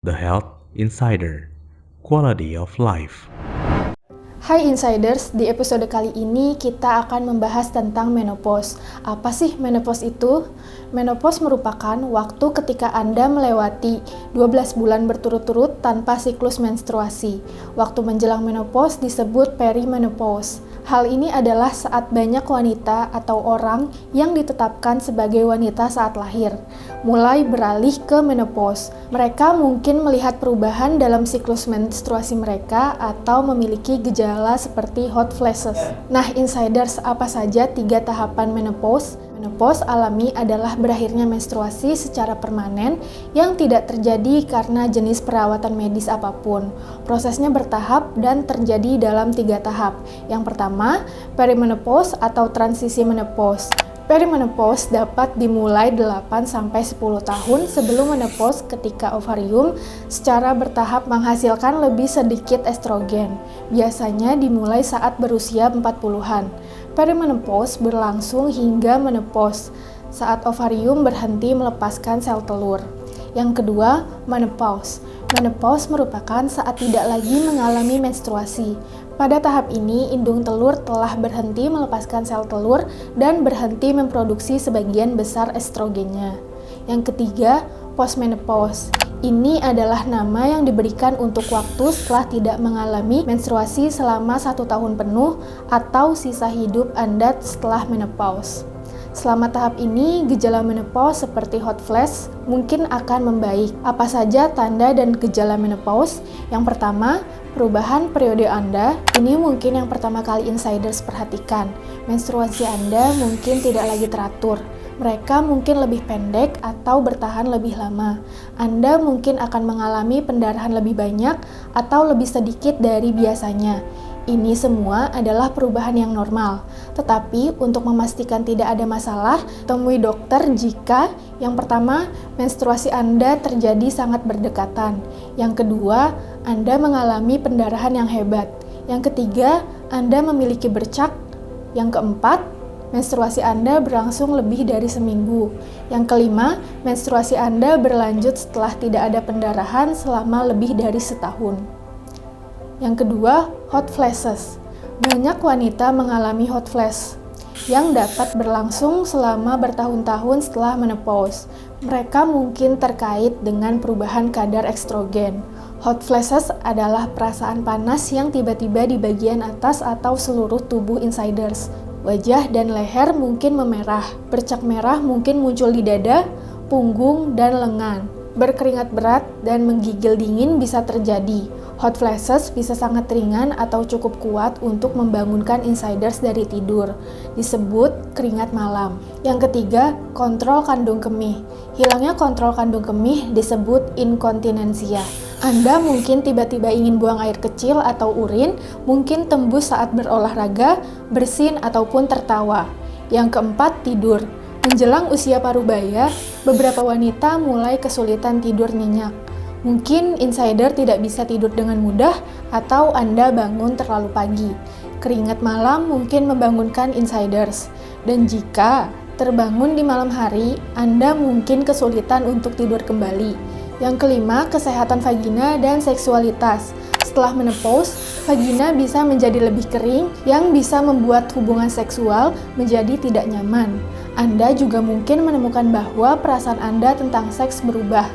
The Health Insider, Quality of Life. Hai Insiders, di episode kali ini kita akan membahas tentang menopause. Apa sih menopause itu? Menopause merupakan waktu ketika Anda melewati 12 bulan berturut-turut tanpa siklus menstruasi. Waktu menjelang menopause disebut perimenopause. Hal ini adalah saat banyak wanita atau orang yang ditetapkan sebagai wanita saat lahir mulai beralih ke menopause. Mereka mungkin melihat perubahan dalam siklus menstruasi mereka atau memiliki gejala seperti hot flashes. Nah, insiders, apa saja 3 tahapan menopause? Menopause alami adalah berakhirnya menstruasi secara permanen yang tidak terjadi karena jenis perawatan medis apapun. Prosesnya bertahap dan terjadi dalam 3 tahap. Yang pertama, perimenopause atau transisi menopause. Perimenopause dapat dimulai 8-10 tahun sebelum menopause ketika ovarium secara bertahap menghasilkan lebih sedikit estrogen. Biasanya dimulai saat berusia 40-an. Perimenopause berlangsung hingga menopause, saat ovarium berhenti melepaskan sel telur. Yang kedua, menopause. Menopause merupakan saat tidak lagi mengalami menstruasi. Pada tahap ini, indung telur telah berhenti melepaskan sel telur dan berhenti memproduksi sebagian besar estrogennya. Yang ketiga, postmenopause. Ini adalah nama yang diberikan untuk waktu setelah tidak mengalami menstruasi selama 1 tahun penuh atau sisa hidup Anda setelah menopause. Selama tahap ini, gejala menopause seperti hot flash mungkin akan membaik. Apa saja tanda dan gejala menopause? Yang pertama, perubahan periode Anda. Ini mungkin yang pertama kali insiders perhatikan. Menstruasi Anda mungkin tidak lagi teratur. Mereka mungkin lebih pendek atau bertahan lebih lama. Anda mungkin akan mengalami pendarahan lebih banyak atau lebih sedikit dari biasanya. Ini semua adalah perubahan yang normal. Tetapi untuk memastikan tidak ada masalah, temui dokter jika yang pertama, menstruasi Anda terjadi sangat berdekatan. Yang kedua, Anda mengalami pendarahan yang hebat. Yang ketiga, Anda memiliki bercak. Yang keempat, menstruasi Anda berlangsung lebih dari seminggu. Yang kelima, menstruasi Anda berlanjut setelah tidak ada pendarahan selama lebih dari setahun. Yang kedua, hot flashes. Banyak wanita mengalami hot flash yang dapat berlangsung selama bertahun-tahun setelah menopause. Mereka mungkin terkait dengan perubahan kadar estrogen. Hot flashes adalah perasaan panas yang tiba-tiba di bagian atas atau seluruh tubuh insiders. Wajah dan leher mungkin memerah, bercak merah mungkin muncul di dada, punggung, dan lengan. Berkeringat berat dan menggigil dingin bisa terjadi. Hot flashes bisa sangat ringan atau cukup kuat untuk membangunkan insiders dari tidur. Disebut keringat malam. Yang ketiga, kontrol kandung kemih. Hilangnya kontrol kandung kemih disebut inkontinensia. Anda mungkin tiba-tiba ingin buang air kecil atau urin, mungkin tembus saat berolahraga, bersin, ataupun tertawa. Yang keempat, tidur. Menjelang usia parubaya, beberapa wanita mulai kesulitan tidur nyenyak. Mungkin insider tidak bisa tidur dengan mudah atau Anda bangun terlalu pagi. Keringat malam mungkin membangunkan insiders. Dan jika terbangun di malam hari, Anda mungkin kesulitan untuk tidur kembali. Yang kelima, kesehatan vagina dan seksualitas. Setelah menopause, vagina bisa menjadi lebih kering yang bisa membuat hubungan seksual menjadi tidak nyaman. Anda juga mungkin menemukan bahwa perasaan Anda tentang seks berubah.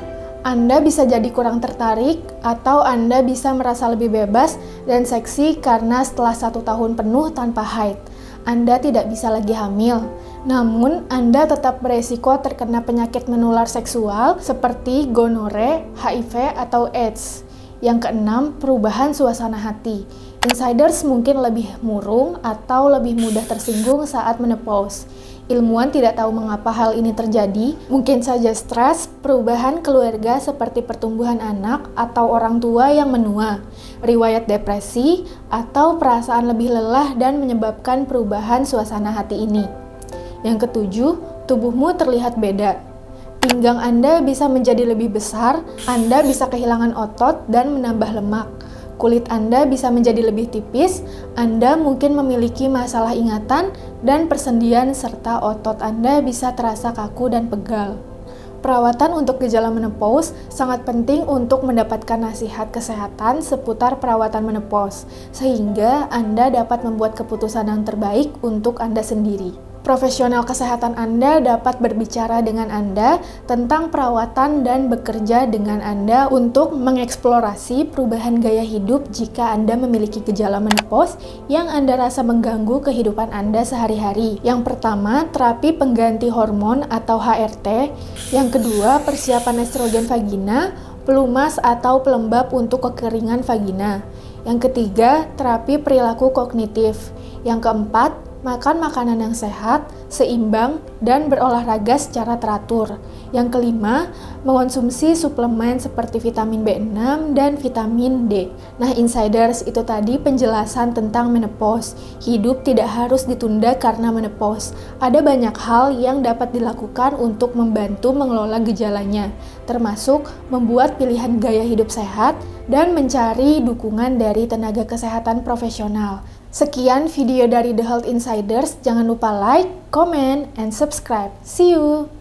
Anda bisa jadi kurang tertarik atau Anda bisa merasa lebih bebas dan seksi karena setelah 1 tahun penuh tanpa haid. Anda tidak bisa lagi hamil. Namun, Anda tetap beresiko terkena penyakit menular seksual seperti gonore, HIV, atau AIDS. Yang keenam, perubahan suasana hati. Insiders mungkin lebih murung atau lebih mudah tersinggung saat menopause. Ilmuwan tidak tahu mengapa hal ini terjadi, mungkin saja stres, perubahan keluarga seperti pertumbuhan anak atau orang tua yang menua, riwayat depresi, atau perasaan lebih lelah dan menyebabkan perubahan suasana hati ini. Yang ketujuh, tubuhmu terlihat beda. Pinggang Anda bisa menjadi lebih besar, Anda bisa kehilangan otot dan menambah lemak. Kulit Anda bisa menjadi lebih tipis, Anda mungkin memiliki masalah ingatan dan persendian serta otot Anda bisa terasa kaku dan pegal. Perawatan untuk gejala menopause sangat penting untuk mendapatkan nasihat kesehatan seputar perawatan menopause, sehingga Anda dapat membuat keputusan yang terbaik untuk Anda sendiri. Profesional kesehatan Anda dapat berbicara dengan Anda tentang perawatan dan bekerja dengan Anda untuk mengeksplorasi perubahan gaya hidup jika Anda memiliki gejala menopause yang Anda rasa mengganggu kehidupan Anda sehari-hari. Yang pertama, terapi pengganti hormon atau HRT. Yang kedua, persiapan estrogen vagina, pelumas atau pelembab untuk kekeringan vagina. Yang ketiga, terapi perilaku kognitif. Yang keempat, makan makanan yang sehat, seimbang, dan berolahraga secara teratur. Yang kelima, mengonsumsi suplemen seperti vitamin B6 dan vitamin D. Nah, insiders, itu tadi penjelasan tentang menopause. Hidup tidak harus ditunda karena menopause. Ada banyak hal yang dapat dilakukan untuk membantu mengelola gejalanya, termasuk membuat pilihan gaya hidup sehat dan mencari dukungan dari tenaga kesehatan profesional. Sekian video dari The Health Insiders. Jangan lupa like, comment, and subscribe. See you!